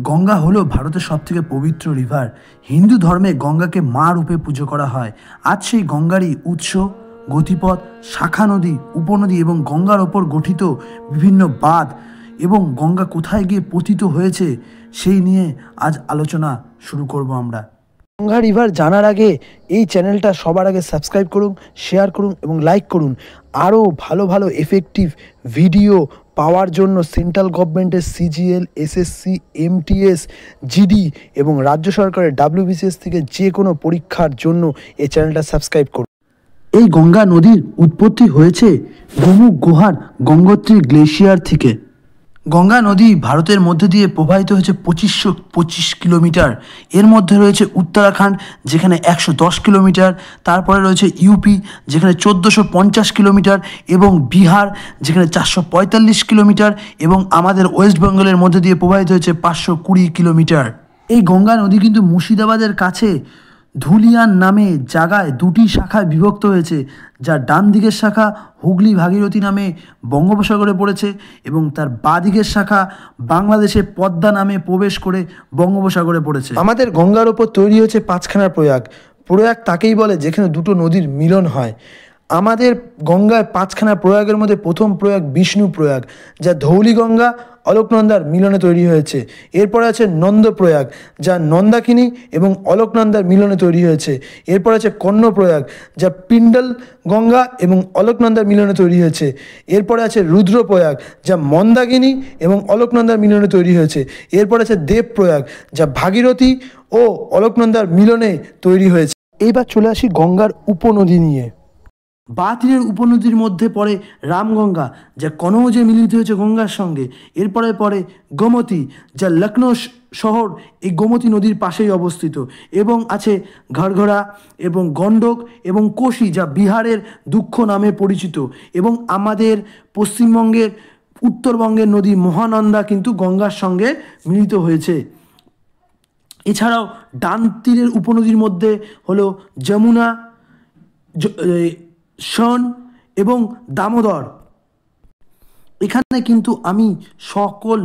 গঙ্গা হলো ভারতের সবথেকে পবিত্র রিভার। হিন্দু ধর্মে গঙ্গাকে মা রূপে পুজো করা হয়। আজ সেই গঙ্গারই উৎস, গতিপথ, শাখা নদী, উপনদী এবং গঙ্গার ওপর গঠিত বিভিন্ন বাঁধ এবং গঙ্গা কোথায় গিয়ে পতিত হয়েছে সেই নিয়ে আজ আলোচনা শুরু করব আমরা। গঙ্গা রিভার জানার আগে এই চ্যানেলটা সবার আগে সাবস্ক্রাইব করুন, শেয়ার করুন এবং লাইক করুন। আরও ভালো ভালো এফেক্টিভ ভিডিও পাওয়ার জন্য সেন্ট্রাল গভর্নমেন্টের সিজিএল, এসএসসি, এমটিএস, জিডি এবং রাজ্য সরকারের ডাব্লিউবিসিএস থেকে যে কোনো পরীক্ষার জন্য এই চ্যানেলটা সাবস্ক্রাইব করুন। এই গঙ্গা নদীর উৎপত্তি হয়েছে গোমুখ গুহার গঙ্গোত্রী গ্লেশিয়ার থেকে। গঙ্গা নদী ভারতের মধ্যে দিয়ে প্রবাহিত হয়েছে 2525 কিলোমিটার। এর মধ্যে রয়েছে উত্তরাখণ্ড যেখানে 110 কিলোমিটার, তারপরে রয়েছে ইউপি যেখানে 1450 কিলোমিটার এবং বিহার যেখানে 445 কিলোমিটার এবং আমাদের ওয়েস্ট বেঙ্গলের মধ্যে দিয়ে প্রবাহিত হয়েছে 520 কিলোমিটার। এই গঙ্গা নদী কিন্তু মুর্শিদাবাদের কাছে ধুলিয়ান নামে জায়গায় দুটি শাখায় বিভক্ত হয়েছে, যার ডান দিকের শাখা হুগলি ভাগীরথী নামে বঙ্গোপসাগরে পড়েছে এবং তার বাঁ দিকের শাখা বাংলাদেশে পদ্মা নামে প্রবেশ করে বঙ্গোপসাগরে পড়েছে। আমাদের গঙ্গার ওপর তৈরি হয়েছে পাঁচখানা প্রয়াগ। প্রয়াগ তাকেই বলে যেখানে দুটো নদীর মিলন হয়। আমাদের গঙ্গায় পাঁচখানা প্রয়াগের মধ্যে প্রথম প্রয়াগ বিষ্ণু প্রয়াগ, যা ধৌলি গঙ্গা অলকনন্দার মিলনে তৈরি হয়েছে। এরপরে আছে নন্দপ্রয়াগ, যা নন্দাকিনী এবং অলকনন্দার মিলনে তৈরি হয়েছে। এরপর আছে কর্ণপ্রয়াগ, যা পিণ্ডল গঙ্গা এবং অলকনন্দার মিলনে তৈরি হয়েছে। এরপরে আছে রুদ্রপ্রয়াগ, যা মন্দাকিনী এবং অলকনন্দার মিলনে তৈরি হয়েছে। এরপর আছে দেবপ্রয়াগ, যা ভাগীরথী ও অলকনন্দার মিলনে তৈরি হয়েছে। এইবার চলে আসি গঙ্গার উপনদী নিয়ে। বাঁ তীরের উপনদীর মধ্যে পড়ে রামগঙ্গা, যা কনৌজে মিলিত হয়েছে গঙ্গার সঙ্গে। এরপরে পড়ে গোমতী, যা লখনৌ শহর এই গোমতী নদীর পাশেই অবস্থিত। এবং আছে ঘরঘরা এবং গণ্ডক এবং কোশি, যা বিহারের দুঃখ নামে পরিচিত। এবং আমাদের পশ্চিমবঙ্গের উত্তরবঙ্গের নদী মহানন্দা কিন্তু গঙ্গার সঙ্গে মিলিত হয়েছে। এছাড়াও ডান তীরের উপনদীর মধ্যে হলো যমুনা, শন এবং দামোদর। এখানে কিন্তু আমি সকল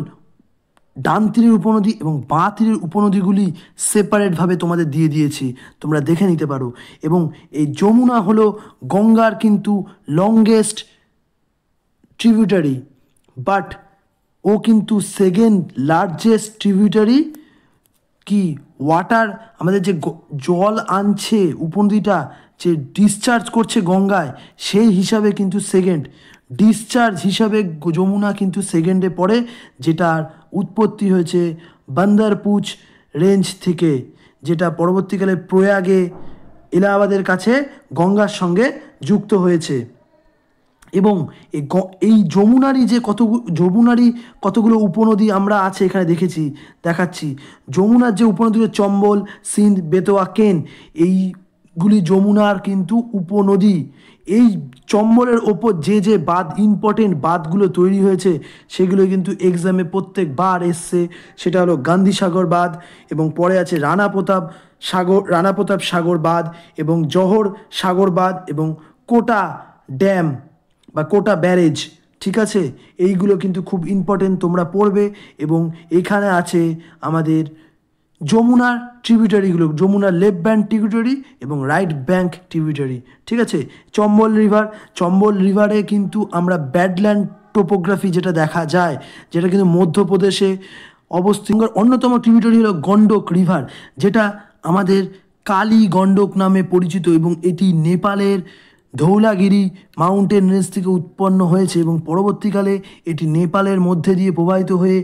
ডান তীরের উপনদী এবং বাঁ তীরের উপনদীগুলি সেপারেটভাবে তোমাদের দিয়ে দিয়েছি, তোমরা দেখে নিতে পারো। এবং এই যমুনা হলো গঙ্গার কিন্তু লংগেস্ট ট্রিবিউটারি, বাট ও কিন্তু সেকেন্ড লার্জেস্ট ট্রিবিউটারি। কি ওয়াটার আমাদের যে জল আনছে উপনদীটা, যে ডিসচার্জ করছে গঙ্গায়, সেই হিসাবে কিন্তু সেকেন্ড ডিসচার্জ হিসাবে যমুনা কিন্তু সেকেন্ডে পড়ে, যেটার উৎপত্তি হয়েছে বান্দারপুচ রেঞ্জ থেকে, যেটা পরবর্তীকালে প্রয়াগে এলাহাবাদের কাছে গঙ্গার সঙ্গে যুক্ত হয়েছে। এবং এই যমুনারই কতগুলো উপনদী আমরা আছে এখানে দেখাচ্ছি। যমুনার যে উপনদীগুলো চম্বল, সিন্ধ, বেতোয়া, কেন, এইগুলি যমুনার কিন্তু উপনদী। এই চম্বলের ওপর যে বাঁধ, ইম্পর্টেন্ট বাঁধগুলো তৈরি হয়েছে সেগুলো কিন্তু এক্সামে প্রত্যেকবার এসছে। সেটা হলো গান্ধীসাগর বাঁধ এবং পরে আছে রানা প্রতাপ সাগর বাঁধ এবং জহর সাগর বাঁধ এবং কোটা ড্যাম বা কোটা ব্যারেজ। ঠিক আছে, এইগুলো কিন্তু খুব ইম্পর্টেন্ট, তোমরা পড়বে। এবং এখানে আছে আমাদের যমুনার ট্রিবিউটারিগুলো, যমুনার লেফট ব্যাঙ্ক ট্রিবিউটারি এবং রাইট ব্যাঙ্ক ট্রিবিউটারি। ঠিক আছে, চম্বল রিভারে কিন্তু আমরা ব্যাডল্যান্ড টোপোগ্রাফি যেটা দেখা যায়, যেটা কিন্তু মধ্যপ্রদেশে অবস্থিত। অন্যতম ট্রিবিউটারি হলো গণ্ডক রিভার, যেটা আমাদের কালী গণ্ডক নামে পরিচিত এবং এটি নেপালের ধৌলাগিরি মাউন্টেন রেঞ্জ থেকে উৎপন্ন হয়েছে এবং পরবর্তীকালে এটি নেপালের মধ্যে দিয়ে প্রবাহিত হয়ে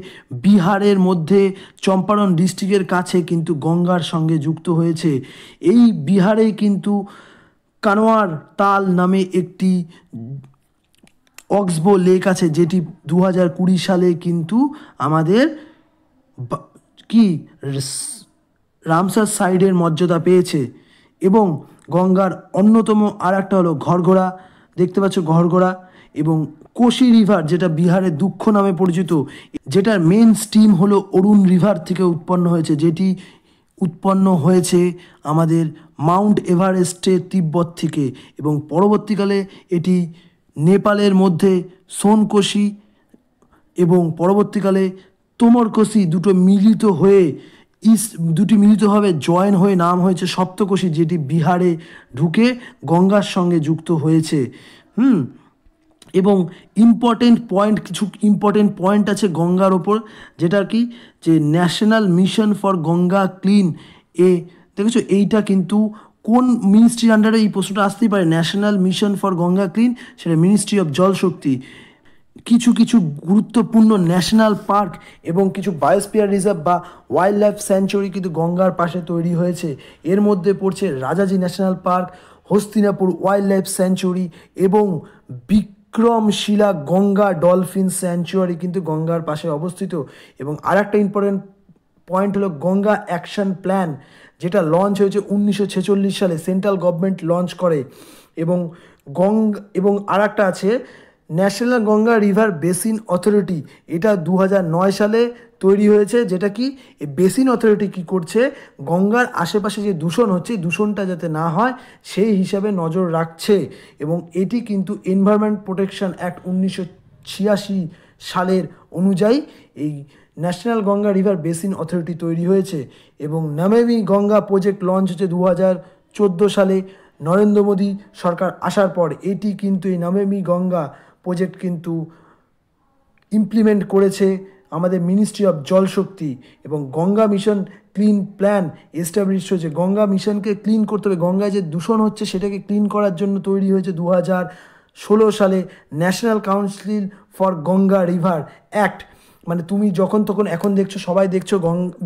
বিহারের মধ্যে চম্পারণ ডিস্ট্রিক্টের কাছে কিন্তু গঙ্গার সঙ্গে যুক্ত হয়েছে। এই বিহারে কিন্তু কানোয়ার তাল নামে একটি অক্সবো লেক আছে, যেটি 2020 সালে কিন্তু আমাদের রামসার সাইডের মর্যাদা পেয়েছে। এবং গঙ্গার অন্যতম আর একটা হলো ঘরঘরা, দেখতে পাচ্ছ ঘরঘরা। এবং কোশি রিভার, যেটা বিহারের দুঃখ নামে পরিচিত, যেটার মেন স্ট্রিম হলো অরুণ রিভার থেকে উৎপন্ন হয়েছে, যেটি উৎপন্ন হয়েছে আমাদের মাউন্ট এভারেস্টের তিব্বত থেকে এবং পরবর্তীকালে এটি নেপালের মধ্যে সোনকোশি এবং পরবর্তীকালে সপ্তমরকোষী দুটি মিলিত হবে জয়েন হয়ে নাম হয়েছে সপ্তকোষী, যেটি বিহারে ঢুকে গঙ্গার সঙ্গে যুক্ত হয়েছে। এবং কিছু ইম্পর্টেন্ট পয়েন্ট আছে গঙ্গার ওপর, যেটা কি যে national mission for Ganga clean দেখেছো, এইটা কিন্তু কোন মিনিস্ট্রির আন্ডারে এই প্রশ্নটা আসতেই পারে। National mission for Ganga clean, সেটা মিনিস্ট্রি অফ জল শক্তি। কিছু গুরুত্বপূর্ণ ন্যাশনাল পার্ক এবং কিছু বায়োস্ফিয়ার রিজার্ভ বা ওয়াইল্ড লাইফ স্যাঞ্চুরি কিন্তু গঙ্গার পাশে তৈরি হয়েছে। এর মধ্যে পড়ছে Rajaji national park, Hastinapur wild life sanctuary এবং বিক্রমশিলা গঙ্গা ডলফিন স্যাঞ্চুয়ারি কিন্তু গঙ্গার পাশে অবস্থিত। এবং আর একটা ইম্পর্টেন্ট পয়েন্ট হলো গঙ্গা অ্যাকশন প্ল্যান, যেটা লঞ্চ হয়েছে 1946 সালে, সেন্ট্রাল গভর্নমেন্ট লঞ্চ করে। এবং আর একটা আছে national Ganga river basin authority, এটা 2009 সালে তৈরি হয়েছে। যেটা কি এই বেসিন অথরিটি কি করছে, গঙ্গার আশেপাশে যে দূষণ হচ্ছে, দূষণটা যাতে না হয় সেই হিসাবে নজর রাখছে। এবং এটি কিন্তু এনভায়রনমেন্ট প্রোটেকশন অ্যাক্ট 1986 সালের অনুযায়ী এই national Ganga river basin authority তৈরি হয়েছে। এবং নমামি গঙ্গা প্রজেক্ট লঞ্চ হচ্ছে 2014 সালে নরেন্দ্র মোদী সরকার আসার পর। এটি কিন্তু এই নমামি গঙ্গা প্রজেক্ট কিন্তু ইমপ্লিমেন্ট করেছে আমাদের মিনিস্ট্রি অফ জল শক্তি। এবং Ganga mission clean plan establish হয়েছে। গঙ্গা মিশনকে ক্লিন করতে হবে, গঙ্গায় যে দূষণ হচ্ছে সেটাকে ক্লিন করার জন্য তৈরি হয়েছে 2016 সালে national council for Ganga river act. মানে তুমি যখন তখন এখন দেখছো, সবাই দেখছো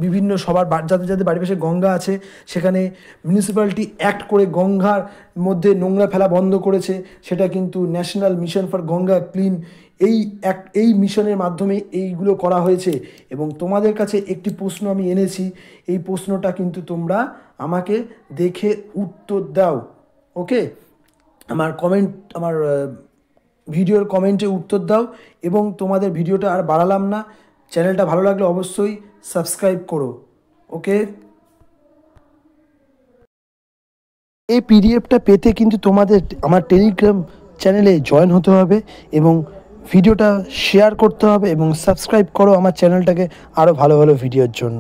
বিভিন্ন সবার যাদের বাড়ির পাশে গঙ্গা আছে সেখানে মিউনিসিপ্যালিটি অ্যাক্ট করে গঙ্গার মধ্যে নোংরা ফেলা বন্ধ করেছে। সেটা কিন্তু national mission for Ganga clean এই মিশনের মাধ্যমে এইগুলো করা হয়েছে। এবং তোমাদের কাছে একটি প্রশ্ন আমি এনেছি, এই প্রশ্নটা কিন্তু তোমরা আমাকে দেখে উত্তর দাও। ওকে, আমার ভিডিওর কমেন্টে উত্তর দাও। এবং তোমাদের ভিডিওটা আর বাড়ালাম না, চ্যানেলটা ভালো লাগলে অবশ্যই সাবস্ক্রাইব করো। ওকে, এই পিডিএফটা পেতে কিন্তু তোমাদের আমার টেলিগ্রাম চ্যানেলে জয়েন হতে হবে এবং ভিডিওটা শেয়ার করতে হবে এবং সাবস্ক্রাইব করো আমার চ্যানেলটাকে আরও ভালো ভালো ভিডিওর জন্য।